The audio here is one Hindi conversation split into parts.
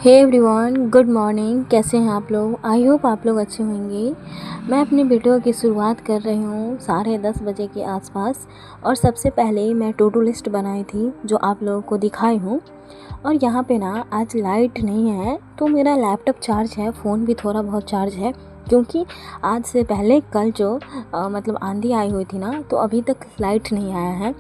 Hey everyone, good morning. कैसे हैं आप लोग? आई होप आप लोग अच्छे होंगे। मैं अपनी वीडियो की शुरुआत कर रही हूँ 10:30 बजे के आसपास। और सबसे पहले मैं टू डू लिस्ट बनाई थी जो आप लोगों को दिखाई हूँ। और यहाँ पे ना आज लाइट नहीं है तो मेरा लैपटॉप चार्ज है, फ़ोन भी थोड़ा बहुत चार्ज है, क्योंकि आज से पहले कल जो मतलब आंधी आई हुई थी ना, तो अभी तक लाइट नहीं आया है।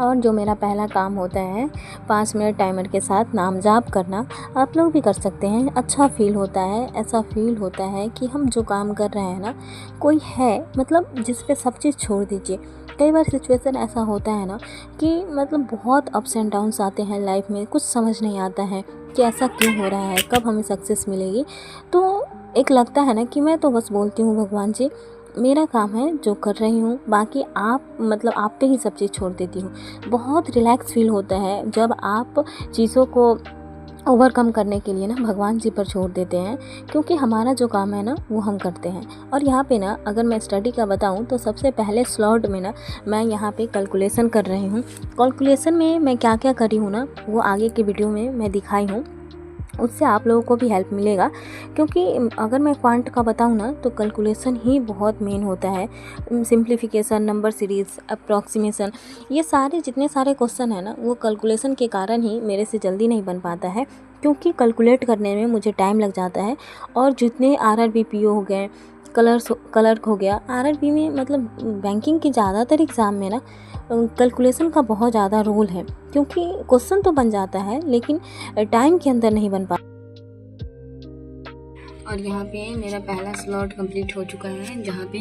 और जो मेरा पहला काम होता है 5 मिनट टाइमर के साथ नाम जाप करना, आप लोग भी कर सकते हैं। अच्छा फ़ील होता है, ऐसा फ़ील होता है कि हम जो काम कर रहे हैं ना, कोई है मतलब जिस पे सब चीज़ छोड़ दीजिए। कई बार सिचुएशन ऐसा होता है ना कि मतलब बहुत अप्स एंड डाउन्स आते हैं लाइफ में, कुछ समझ नहीं आता है कि ऐसा क्यों हो रहा है, कब हमें सक्सेस मिलेगी। तो एक लगता है ना कि मैं तो बस बोलती हूँ भगवान जी, मेरा काम है जो कर रही हूँ, बाकी आप मतलब आप पे ही सब चीज़ छोड़ देती हूँ। बहुत रिलैक्स फील होता है जब आप चीज़ों को ओवरकम करने के लिए ना भगवान जी पर छोड़ देते हैं, क्योंकि हमारा जो काम है ना वो हम करते हैं। और यहाँ पे ना अगर मैं स्टडी का बताऊँ तो सबसे पहले स्लॉट में ना मैं यहाँ पे कैलकुलेशन कर रही हूँ। कैलकुलेशन में मैं क्या क्या करी हूँ ना, वो आगे के वीडियो में मैं दिखाई हूँ, उससे आप लोगों को भी हेल्प मिलेगा। क्योंकि अगर मैं क्वांट का बताऊँ ना तो कैलकुलेशन ही बहुत मेन होता है। सिंप्लीफिकेशन, नंबर सीरीज़, अप्रॉक्सीमेशन, ये सारे जितने सारे क्वेश्चन है ना, वो कैलकुलेशन के कारण ही मेरे से जल्दी नहीं बन पाता है, क्योंकि कैलकुलेट करने में मुझे टाइम लग जाता है। और जितने आरआरबी पीओ हो गए, क्लर्क हो गया, आरआरबी में मतलब बैंकिंग के ज़्यादातर एग्ज़ाम में ना कैलकुलेशन का बहुत ज़्यादा रोल है, क्योंकि क्वेश्चन तो बन जाता है लेकिन टाइम के अंदर नहीं बन पाता। और यहाँ पे मेरा पहला स्लॉट कंप्लीट हो चुका है, जहाँ पे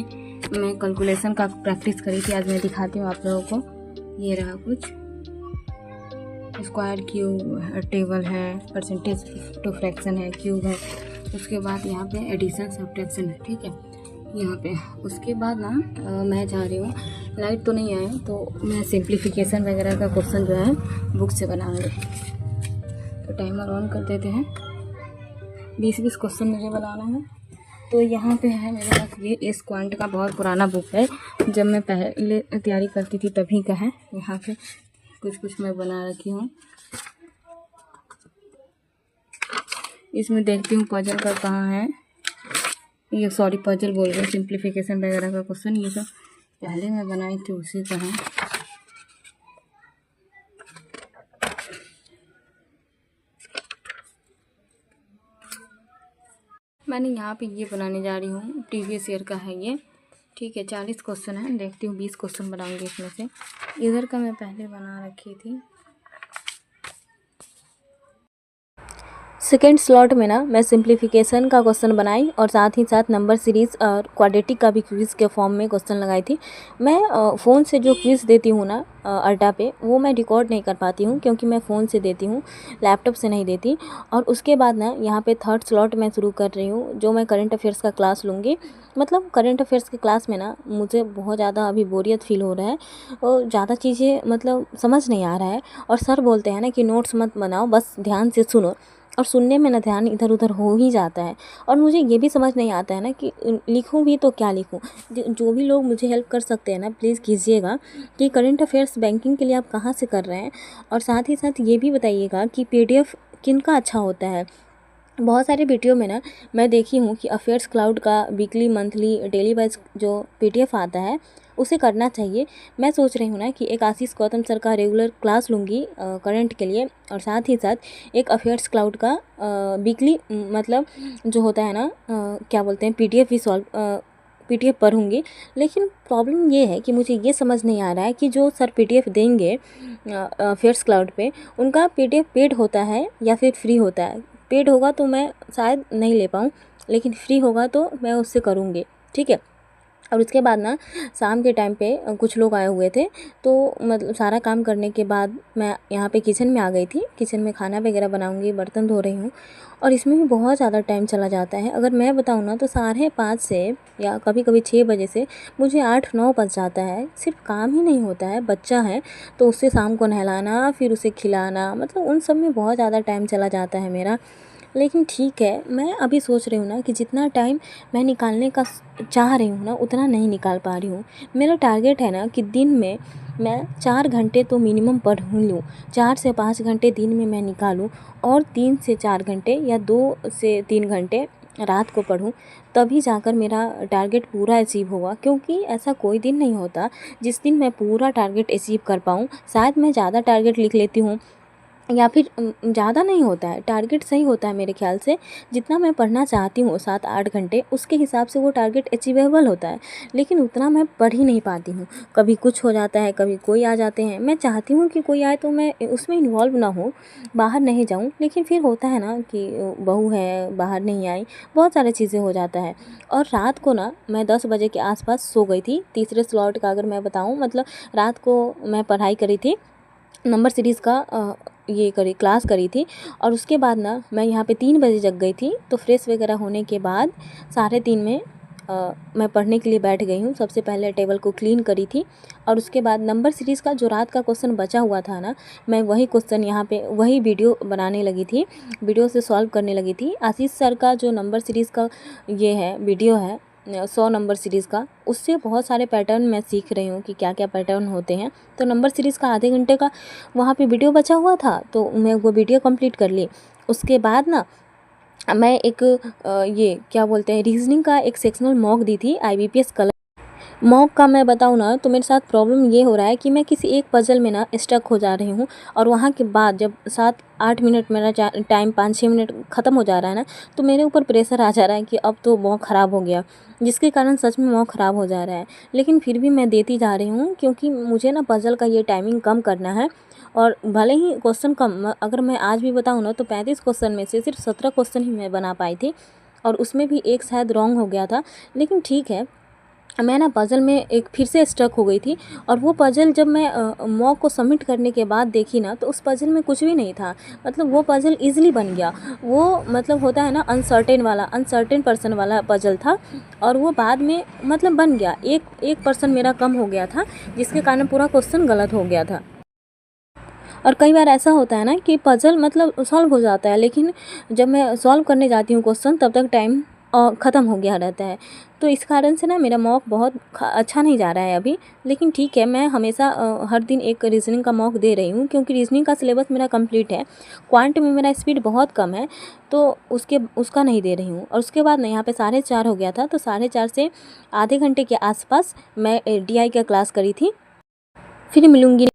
मैं कैलकुलेशन का प्रैक्टिस करी थी। आज मैं दिखाती हूँ आप लोगों को। ये रहा कुछ स्क्वायर, क्यूब, टेबल है, परसेंटेज टू फ्रैक्शन है, क्यूब है। उसके बाद यहाँ पे एडिशन सब्ट्रैक्शन है, ठीक है। यहाँ पे उसके बाद ना मैं जा रही हूँ, लाइट तो नहीं आए तो मैं सिंप्लीफिकेशन वगैरह का क्वेश्चन जो है बुक से बनाऊँगी। तो टाइमर ऑन कर देते हैं। 20-20 क्वेश्चन मुझे बनाना है। तो यहाँ पे है मेरे पास ये इस क्वांट का बहुत पुराना बुक है, जब मैं पहले तैयारी करती थी तभी का है। यहाँ पे कुछ कुछ मैं बना रखी हूँ। इसमें देखती हूँ पजल का कहाँ है, ये सॉरी पजल बोल रही हूँ, सिंप्लीफिकेशन वगैरह का क्वेश्चन ये तो पहले मैं बनाई थी उसी का है। मैंने यहाँ पे ये बनाने जा रही हूँ, प्रीवियस ईयर का है ये, ठीक है। 40 क्वेश्चन है, देखती हूँ 20 क्वेश्चन बनाऊंगी इसमें से। इधर का मैं पहले बना रखी थी। सेकेंड स्लॉट में ना मैं सिंप्लीफिकेशन का क्वेश्चन बनाई और साथ ही साथ नंबर सीरीज़ और क्वाड्रेटिक का भी क्विज़ के फॉर्म में क्वेश्चन लगाई थी। मैं फ़ोन से जो क्विज़ देती हूँ ना अड्डा पे, वो मैं रिकॉर्ड नहीं कर पाती हूँ, क्योंकि मैं फ़ोन से देती हूँ, लैपटॉप से नहीं देती। और उसके बाद ना यहाँ पे थर्ड स्लॉट मैं शुरू कर रही हूँ, जो मैं करंट अफेयर्स का क्लास लूँगी। मतलब करंट अफेयर्स की क्लास में ना मुझे बहुत ज़्यादा अभी बोरियत फील हो रहा है, और ज़्यादा चीज़ें मतलब समझ नहीं आ रहा है। और सर बोलते हैं ना कि नोट्स मत बनाओ, बस ध्यान से सुनो। और सुनने में ना ध्यान इधर उधर हो ही जाता है। और मुझे ये भी समझ नहीं आता है ना कि लिखूं भी तो क्या लिखूं। जो भी लोग मुझे हेल्प कर सकते हैं ना, प्लीज़ कीजिएगा कि करंट अफेयर्स बैंकिंग के लिए आप कहाँ से कर रहे हैं। और साथ ही साथ ये भी बताइएगा कि पीडीएफ किनका अच्छा होता है। बहुत सारे वीडियो में ना मैं देखी हूँ कि अफेयर्स क्लाउड का वीकली, मंथली, डेली वाइज जो पीडीएफ आता है उसे करना चाहिए। मैं सोच रही हूँ ना कि एक आशीष गौतम सर का रेगुलर क्लास लूँगी करंट के लिए, और साथ ही साथ एक अफेयर्स क्लाउड का वीकली मतलब जो होता है ना क्या बोलते हैं, पीडीएफ भी सॉल्व पीडीएफ पढ़ूँगी। लेकिन प्रॉब्लम ये है कि मुझे ये समझ नहीं आ रहा है कि जो सर पीडीएफ देंगे अफेयर्स क्लाउड पे, उनका पीडीएफ पेड होता है या फिर फ्री होता है। पेड होगा तो मैं शायद नहीं ले पाऊँ, लेकिन फ्री होगा तो मैं उससे करूँगी, ठीक है। और उसके बाद ना शाम के टाइम पे कुछ लोग आए हुए थे, तो मतलब सारा काम करने के बाद मैं यहाँ पे किचन में आ गई थी। किचन में खाना वगैरह बनाऊँगी, बर्तन धो रही हूँ, और इसमें भी बहुत ज़्यादा टाइम चला जाता है। अगर मैं बताऊँ ना तो 5:30 से या कभी कभी 6 बजे से मुझे 8-9 बज जाता है। सिर्फ काम ही नहीं होता है, बच्चा है तो उससे शाम को नहलाना, फिर उसे खिलाना, मतलब उन सब में बहुत ज़्यादा टाइम चला जाता है मेरा। लेकिन ठीक है, मैं अभी सोच रही हूँ ना कि जितना टाइम मैं निकालने का चाह रही हूँ ना, उतना नहीं निकाल पा रही हूँ। मेरा टारगेट है ना कि दिन में मैं 4 घंटे तो मिनिमम पढ़ ही लूँ, 4 से 5 घंटे दिन में मैं निकालूँ और 3 से 4 घंटे या 2 से 3 घंटे रात को पढूँ, तभी जाकर मेरा टारगेट पूरा अचीव होगा। क्योंकि ऐसा कोई दिन नहीं होता जिस दिन मैं पूरा टारगेट अचीव कर पाऊँ। शायद मैं ज़्यादा टारगेट लिख लेती हूँ या फिर ज़्यादा नहीं होता है, टारगेट सही होता है मेरे ख़्याल से। जितना मैं पढ़ना चाहती हूँ 7-8 घंटे, उसके हिसाब से वो टारगेट अचीवेबल होता है, लेकिन उतना मैं पढ़ ही नहीं पाती हूँ। कभी कुछ हो जाता है, कभी कोई आ जाते हैं। मैं चाहती हूँ कि कोई आए तो मैं उसमें इन्वॉल्व ना हूँ, बाहर नहीं जाऊँ, लेकिन फिर होता है ना कि बहू है, बाहर नहीं आई, बहुत सारी चीज़ें हो जाता है। और रात को ना मैं 10 बजे के आस-पास सो गई थी। तीसरे स्लॉट का अगर मैं बताऊँ, मतलब रात को मैं पढ़ाई करी थी, नंबर सीरीज़ का ये करी क्लास करी थी। और उसके बाद ना मैं यहाँ पे 3 बजे जग गई थी। तो फ्रेश वगैरह होने के बाद 3:30 में मैं पढ़ने के लिए बैठ गई हूँ। सबसे पहले टेबल को क्लीन करी थी और उसके बाद नंबर सीरीज़ का जो रात का क्वेश्चन बचा हुआ था ना, मैं वही क्वेश्चन यहाँ पे वही वीडियो बनाने लगी थी, वीडियो से सॉल्व करने लगी थी। आशीष सर का जो नंबर सीरीज़ का ये है वीडियो है 100 नंबर सीरीज़ का, उससे बहुत सारे पैटर्न मैं सीख रही हूँ कि क्या-क्या पैटर्न होते हैं। तो नंबर सीरीज़ का आधे घंटे का वहाँ पे वीडियो बचा हुआ था, तो मैं वो वीडियो कंप्लीट कर ली। उसके बाद ना मैं एक ये क्या बोलते हैं, रीज़निंग का एक सेक्शनल मॉक दी थी आईबीपीएस कलर। मॉक का मैं बताऊँ ना, तो मेरे साथ प्रॉब्लम ये हो रहा है कि मैं किसी एक पज़ल में ना स्टक हो जा रही हूँ और वहाँ के बाद जब 7-8 मिनट मेरा टाइम 5-6 मिनट ख़त्म हो जा रहा है ना, तो मेरे ऊपर प्रेशर आ जा रहा है कि अब तो मॉक ख़राब हो गया, जिसके कारण सच में मॉक ख़राब हो जा रहा है। लेकिन फिर भी मैं देती जा रही हूँ, क्योंकि मुझे ना पज़ल का ये टाइमिंग कम करना है। और भले ही क्वेश्चन कम, अगर मैं आज भी बताऊँ ना, तो 35 क्वेश्चन में से सिर्फ 17 क्वेश्चन ही मैं बना पाई थी और उसमें भी एक शायद रॉन्ग हो गया था। लेकिन ठीक है, मैं ना पज़ल में एक फिर से स्टक हो गई थी और वो पज़ल जब मैं मॉक को सबमिट करने के बाद देखी ना, तो उस पज़ल में कुछ भी नहीं था। मतलब वो पज़ल ईज़िली बन गया। वो मतलब होता है ना अनसर्टेन पर्सन वाला पज़ल था और वो बाद में मतलब बन गया। एक पर्सन मेरा कम हो गया था, जिसके कारण पूरा क्वेश्चन गलत हो गया था। और कई बार ऐसा होता है ना कि पज़ल मतलब सॉल्व हो जाता है, लेकिन जब मैं सॉल्व करने जाती हूँ क्वेश्चन, तब तक टाइम ख़त्म हो गया रहता है। तो इस कारण से ना मेरा मॉक बहुत अच्छा नहीं जा रहा है अभी। लेकिन ठीक है, मैं हमेशा हर दिन एक रीज़निंग का मॉक दे रही हूँ, क्योंकि रीज़निंग का सिलेबस मेरा कंप्लीट है। क्वांट में मेरा स्पीड बहुत कम है, तो उसका नहीं दे रही हूँ। और उसके बाद ना यहाँ पे 4:30 हो गया था, तो 4:30 से आधे घंटे के आसपास मैं डीआई का क्लास करी थी। फिर मिलूँगी।